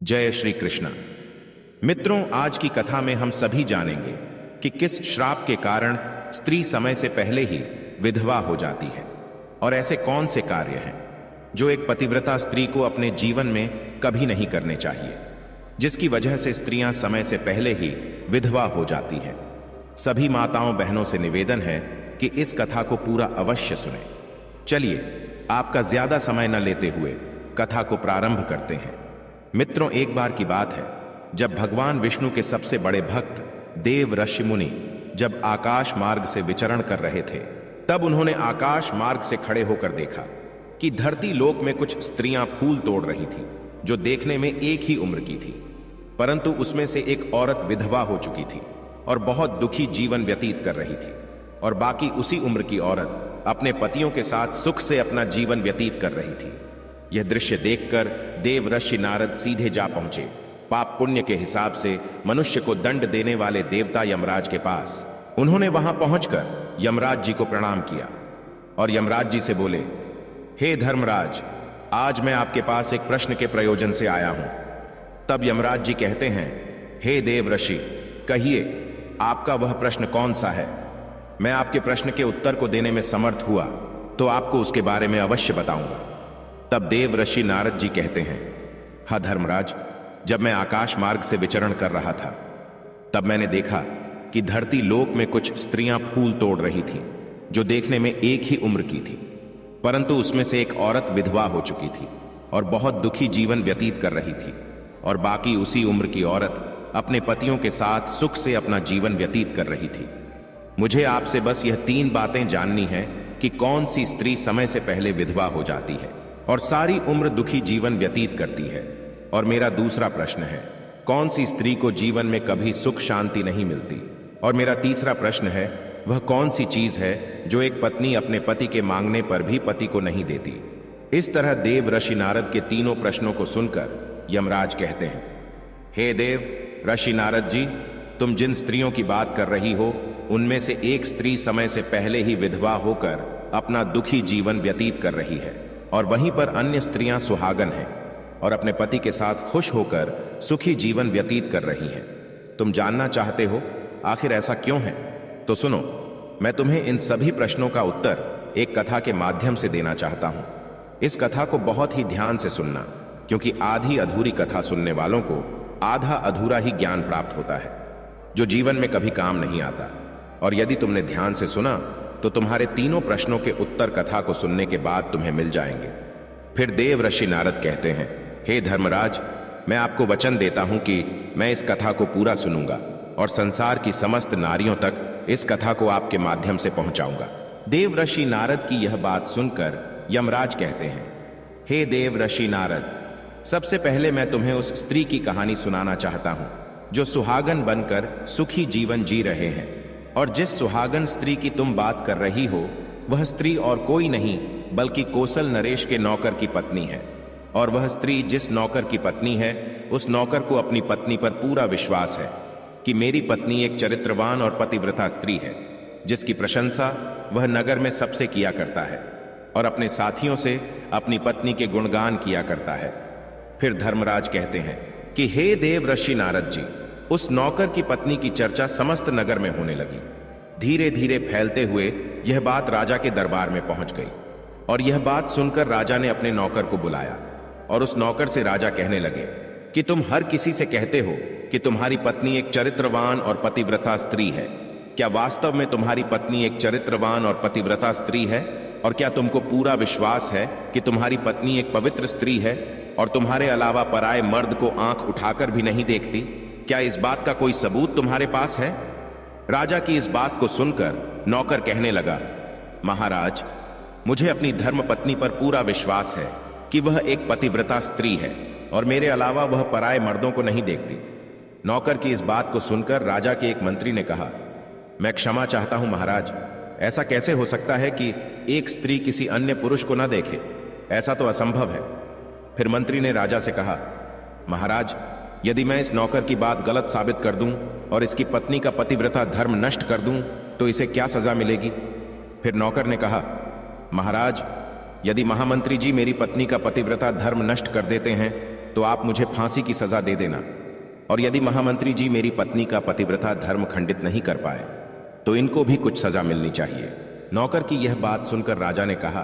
जय श्री कृष्ण। मित्रों, आज की कथा में हम सभी जानेंगे कि किस श्राप के कारण स्त्री समय से पहले ही विधवा हो जाती है और ऐसे कौन से कार्य हैं जो एक पतिव्रता स्त्री को अपने जीवन में कभी नहीं करने चाहिए, जिसकी वजह से स्त्रियां समय से पहले ही विधवा हो जाती हैं। सभी माताओं बहनों से निवेदन है कि इस कथा को पूरा अवश्य सुनें। चलिए, आपका ज्यादा समय न लेते हुए कथा को प्रारंभ करते हैं। मित्रों, एक बार की बात है जब भगवान विष्णु के सबसे बड़े भक्त देव ऋषि मुनि जब आकाश मार्ग से विचरण कर रहे थे, तब उन्होंने आकाश मार्ग से खड़े होकर देखा कि धरती लोक में कुछ स्त्रियां फूल तोड़ रही थी जो देखने में एक ही उम्र की थी, परंतु उसमें से एक औरत विधवा हो चुकी थी और बहुत दुखी जीवन व्यतीत कर रही थी, और बाकी उसी उम्र की औरत अपने पतियों के साथ सुख से अपना जीवन व्यतीत कर रही थी। यह दृश्य देखकर देव ऋषि नारद सीधे जा पहुंचे पाप पुण्य के हिसाब से मनुष्य को दंड देने वाले देवता यमराज के पास। उन्होंने वहां पहुंचकर यमराज जी को प्रणाम किया और यमराज जी से बोले, हे धर्मराज, आज मैं आपके पास एक प्रश्न के प्रयोजन से आया हूं। तब यमराज जी कहते हैं, हे देव ऋषि, कहिए आपका वह प्रश्न कौन सा है। मैं आपके प्रश्न के उत्तर को देने में समर्थ हुआ तो आपको उसके बारे में अवश्य बताऊंगा। तब देव ऋषि नारद जी कहते हैं, हाँ धर्मराज, जब मैं आकाश मार्ग से विचरण कर रहा था तब मैंने देखा कि धरती लोक में कुछ स्त्रियां फूल तोड़ रही थीं जो देखने में एक ही उम्र की थी, परंतु उसमें से एक औरत विधवा हो चुकी थी और बहुत दुखी जीवन व्यतीत कर रही थी, और बाकी उसी उम्र की औरत अपने पतियों के साथ सुख से अपना जीवन व्यतीत कर रही थी। मुझे आपसे बस यह 3 बातें जाननी है कि कौन सी स्त्री समय से पहले विधवा हो जाती है और सारी उम्र दुखी जीवन व्यतीत करती है। और मेरा दूसरा प्रश्न है, कौन सी स्त्री को जीवन में कभी सुख शांति नहीं मिलती। और मेरा तीसरा प्रश्न है, वह कौन सी चीज है जो एक पत्नी अपने पति के मांगने पर भी पति को नहीं देती। इस तरह देव ऋषि नारद के तीनों प्रश्नों को सुनकर यमराज कहते हैं, हे देव ऋषि नारद जी, तुम जिन स्त्रियों की बात कर रही हो उनमें से एक स्त्री समय से पहले ही विधवा होकर अपना दुखी जीवन व्यतीत कर रही है, और वहीं पर अन्य स्त्रियां सुहागन हैं और अपने पति के साथ खुश होकर सुखी जीवन व्यतीत कर रही हैं। तुम जानना चाहते हो आखिर ऐसा क्यों है? तो सुनो, मैं तुम्हें इन सभी प्रश्नों का उत्तर एक कथा के माध्यम से देना चाहता हूं। इस कथा को बहुत ही ध्यान से सुनना, क्योंकि आधी अधूरी कथा सुनने वालों को आधा अधूरा ही ज्ञान प्राप्त होता है जो जीवन में कभी काम नहीं आता। और यदि तुमने ध्यान से सुना तो तुम्हारे तीनों प्रश्नों के उत्तर कथा को सुनने के बाद तुम्हें मिल जाएंगे। फिर देव ऋषि नारद कहते हैं, हे धर्मराज, मैं आपको वचन देता हूं कि मैं इस कथा को पूरा सुनूंगा और संसार की समस्त नारियों तक इस कथा को आपके माध्यम से पहुंचाऊंगा। देव ऋषि नारद की यह बात सुनकर यमराज कहते हैं, हे देव ऋषि नारद, सबसे पहले मैं तुम्हें उस स्त्री की कहानी सुनाना चाहता हूं जो सुहागन बनकर सुखी जीवन जी रहे हैं। और जिस सुहागन स्त्री की तुम बात कर रही हो वह स्त्री और कोई नहीं बल्कि कौशल नरेश के नौकर की पत्नी है। और वह स्त्री जिस नौकर की पत्नी है उस नौकर को अपनी पत्नी पर पूरा विश्वास है कि मेरी पत्नी एक चरित्रवान और पतिव्रता स्त्री है, जिसकी प्रशंसा वह नगर में सबसे किया करता है और अपने साथियों से अपनी पत्नी के गुणगान किया करता है। फिर धर्मराज कहते हैं कि हे देव ऋषि नारद जी, उस नौकर की पत्नी की चर्चा समस्त नगर में होने लगी। धीरे धीरे फैलते हुए यह बात राजा के दरबार में पहुंच गई, और यह बात सुनकर राजा ने अपने नौकर को बुलाया और उस नौकर से राजा कहने लगे कि तुम हर किसी से कहते हो कि तुम्हारी पत्नी एक चरित्रवान और पतिव्रता स्त्री है। क्या वास्तव में तुम्हारी पत्नी एक चरित्रवान और पतिव्रता स्त्री है? और क्या तुमको पूरा विश्वास है कि तुम्हारी पत्नी एक पवित्र स्त्री है और तुम्हारे अलावा पराये मर्द को आंख उठाकर भी नहीं देखती? क्या इस बात का कोई सबूत तुम्हारे पास है? राजा की इस बात को सुनकर नौकर कहने लगा, महाराज, मुझे अपनी धर्म पत्नी पर पूरा विश्वास है कि वह एक पतिव्रता स्त्री है और मेरे अलावा वह पराये मर्दों को नहीं देखती। नौकर की इस बात को सुनकर राजा के एक मंत्री ने कहा, मैं क्षमा चाहता हूं महाराज, ऐसा कैसे हो सकता है कि एक स्त्री किसी अन्य पुरुष को न देखे? ऐसा तो असंभव है। फिर मंत्री ने राजा से कहा, महाराज, यदि मैं इस नौकर की बात गलत साबित कर दूं और इसकी पत्नी का पतिव्रता धर्म नष्ट कर दूं तो इसे क्या सजा मिलेगी? फिर नौकर ने कहा, महाराज, यदि महामंत्री जी मेरी पत्नी का पतिव्रता धर्म नष्ट कर देते हैं तो आप मुझे फांसी की सजा दे देना, और यदि महामंत्री जी मेरी पत्नी का पतिव्रता धर्म खंडित नहीं कर पाए तो इनको भी कुछ सजा मिलनी चाहिए। नौकर की यह बात सुनकर राजा ने कहा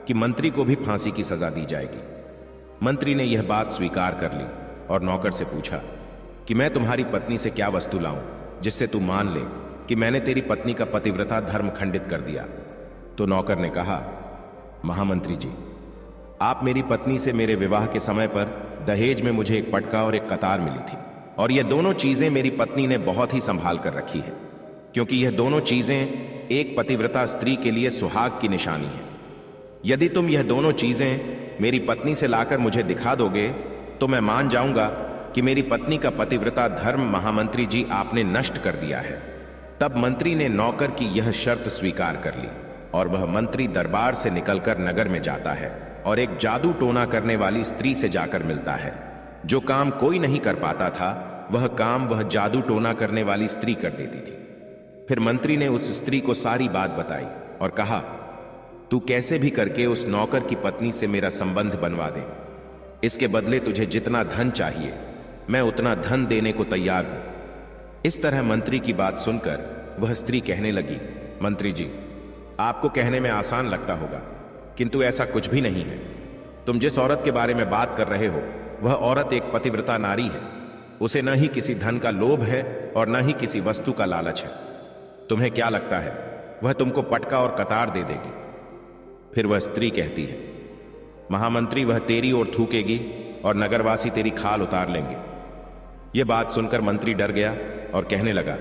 कि मंत्री को भी फांसी की सजा दी जाएगी। मंत्री ने यह बात स्वीकार कर ली और नौकर से पूछा कि मैं तुम्हारी पत्नी से क्या वस्तु लाऊं जिससे तू मान ले कि मैंने तेरी पत्नी का पतिव्रता धर्म खंडित कर दिया। तो नौकर ने कहा, महामंत्री जी, आप मेरी पत्नी से मेरे विवाह के समय पर दहेज में मुझे एक पटका और एक कतार मिली थी, और यह दोनों चीजें मेरी पत्नी ने बहुत ही संभाल कर रखी है, क्योंकि यह दोनों चीजें एक पतिव्रता स्त्री के लिए सुहाग की निशानी है। यदि तुम यह दोनों चीजें मेरी पत्नी से लाकर मुझे दिखा दोगे तो मैं मान जाऊंगा कि मेरी पत्नी का पतिव्रता धर्म महामंत्री जी आपने नष्ट कर दिया है। तब मंत्री ने नौकर की यह शर्त स्वीकार कर ली और वह मंत्री दरबार से निकलकर नगर में जाता है और एक जादू टोना करने वाली स्त्री से जाकर मिलता है। जो काम कोई नहीं कर पाता था वह काम वह जादू टोना करने वाली स्त्री कर देती थी। फिर मंत्री ने उस स्त्री को सारी बात बताई और कहा, तू कैसे भी करके उस नौकर की पत्नी से मेरा संबंध बनवा दे। इसके बदले तुझे जितना धन चाहिए मैं उतना धन देने को तैयार हूं। इस तरह मंत्री की बात सुनकर वह स्त्री कहने लगी, मंत्री जी, आपको कहने में आसान लगता होगा, किंतु ऐसा कुछ भी नहीं है। तुम जिस औरत के बारे में बात कर रहे हो वह औरत एक पतिव्रता नारी है। उसे न ही किसी धन का लोभ है और न ही किसी वस्तु का लालच है। तुम्हें क्या लगता है वह तुमको पटका और कतार दे देगी? फिर वह स्त्री कहती है, महामंत्री, वह तेरी ओर थूकेगी और नगरवासी तेरी खाल उतार लेंगे। यह बात सुनकर मंत्री डर गया और कहने लगा,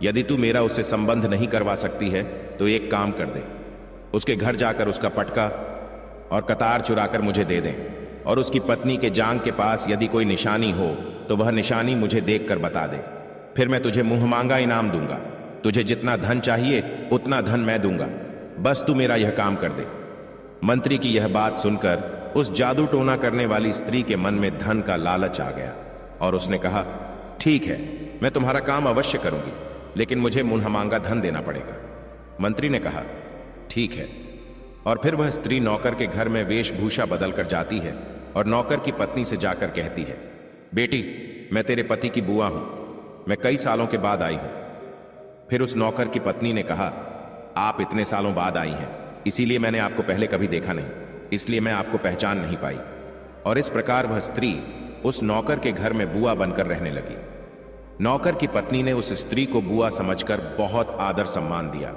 यदि तू मेरा उससे संबंध नहीं करवा सकती है तो एक काम कर दे, उसके घर जाकर उसका पटका और कतार चुराकर मुझे दे दें, और उसकी पत्नी के जांग के पास यदि कोई निशानी हो तो वह निशानी मुझे देखकर बता दे। फिर मैं तुझे मुंह मांगा इनाम दूंगा। तुझे जितना धन चाहिए उतना धन मैं दूंगा, बस तू मेरा यह काम कर दे। मंत्री की यह बात सुनकर उस जादू टोना करने वाली स्त्री के मन में धन का लालच आ गया और उसने कहा, ठीक है, मैं तुम्हारा काम अवश्य करूंगी, लेकिन मुझे मुंह मांगा धन देना पड़ेगा। मंत्री ने कहा, ठीक है। और फिर वह स्त्री नौकर के घर में वेशभूषा बदलकर जाती है और नौकर की पत्नी से जाकर कहती है, बेटी, मैं तेरे पति की बुआ हूं, मैं कई सालों के बाद आई हूं। फिर उस नौकर की पत्नी ने कहा, आप इतने सालों बाद आई हैं, इसीलिए मैंने आपको पहले कभी देखा नहीं, इसलिए मैं आपको पहचान नहीं पाई। और इस प्रकार वह स्त्री उस नौकर के घर में बुआ बनकर रहने लगी। नौकर की पत्नी ने उस स्त्री को बुआ समझकर बहुत आदर सम्मान दिया,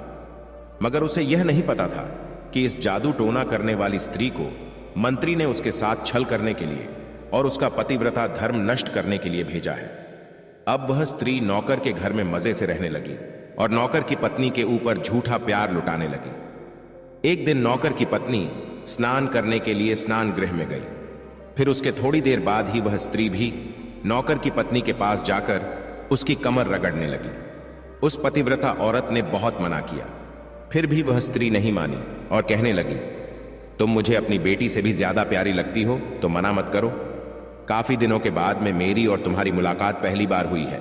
मगर उसे यह नहीं पता था कि इस जादू टोना करने वाली स्त्री को मंत्री ने उसके साथ छल करने के लिए और उसका पतिव्रता धर्म नष्ट करने के लिए भेजा है। अब वह स्त्री नौकर के घर में मजे से रहने लगी और नौकर की पत्नी के ऊपर झूठा प्यार लुटाने लगी। एक दिन नौकर की पत्नी स्नान करने के लिए स्नान गृह में गई। फिर उसके थोड़ी देर बाद ही वह स्त्री भी नौकर की पत्नी के पास जाकर उसकी कमर रगड़ने लगी। उस पतिव्रता औरत ने बहुत मना किया, फिर भी वह स्त्री नहीं मानी और कहने लगी, तुम मुझे अपनी बेटी से भी ज्यादा प्यारी लगती हो तो मना मत करो। काफी दिनों के बाद में मेरी और तुम्हारी मुलाकात पहली बार हुई है।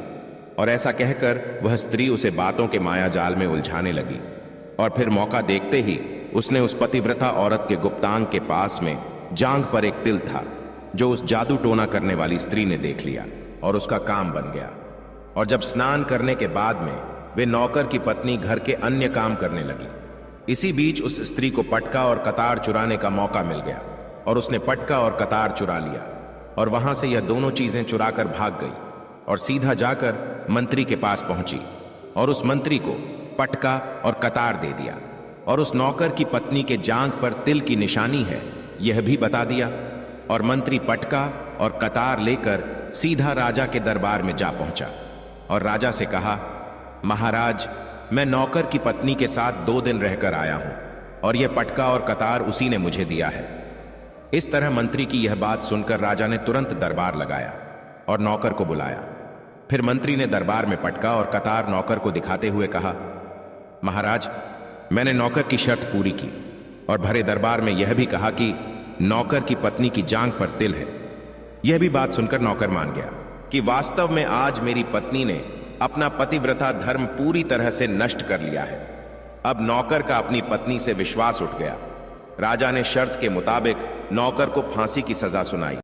और ऐसा कहकर वह स्त्री उसे बातों के माया जाल में उलझाने लगी। और फिर मौका देखते ही उसने उस पतिव्रता औरत के गुप्तांग के पास में जांघ पर एक तिल था जो उस जादू टोना करने वाली स्त्री ने देख लिया और उसका काम बन गया। और जब स्नान करने के बाद में वे नौकर की पत्नी घर के अन्य काम करने लगी, इसी बीच उस स्त्री को पटका और कतार चुराने का मौका मिल गया और उसने पटका और कतार चुरा लिया और वहां से यह दोनों चीजें चुराकर भाग गई और सीधा जाकर मंत्री के पास पहुंची और उस मंत्री को पटका और कतार दे दिया और उस नौकर की पत्नी के जांघ पर तिल की निशानी है यह भी बता दिया। और मंत्री पटका और कतार लेकर सीधा राजा के दरबार में जा पहुंचा और राजा से कहा, महाराज, मैं नौकर की पत्नी के साथ 2 दिन रहकर आया हूं और यह पटका और कतार उसी ने मुझे दिया है। इस तरह मंत्री की यह बात सुनकर राजा ने तुरंत दरबार लगाया और नौकर को बुलाया। फिर मंत्री ने दरबार में पटका और कतार नौकर को दिखाते हुए कहा, महाराज, मैंने नौकर की शर्त पूरी की और भरे दरबार में यह भी कहा कि नौकर की पत्नी की जांघ पर तिल है। यह भी बात सुनकर नौकर मान गया कि वास्तव में आज मेरी पत्नी ने अपना पतिव्रता धर्म पूरी तरह से नष्ट कर लिया है। अब नौकर का अपनी पत्नी से विश्वास उठ गया। राजा ने शर्त के मुताबिक नौकर को फांसी की सजा सुनाई।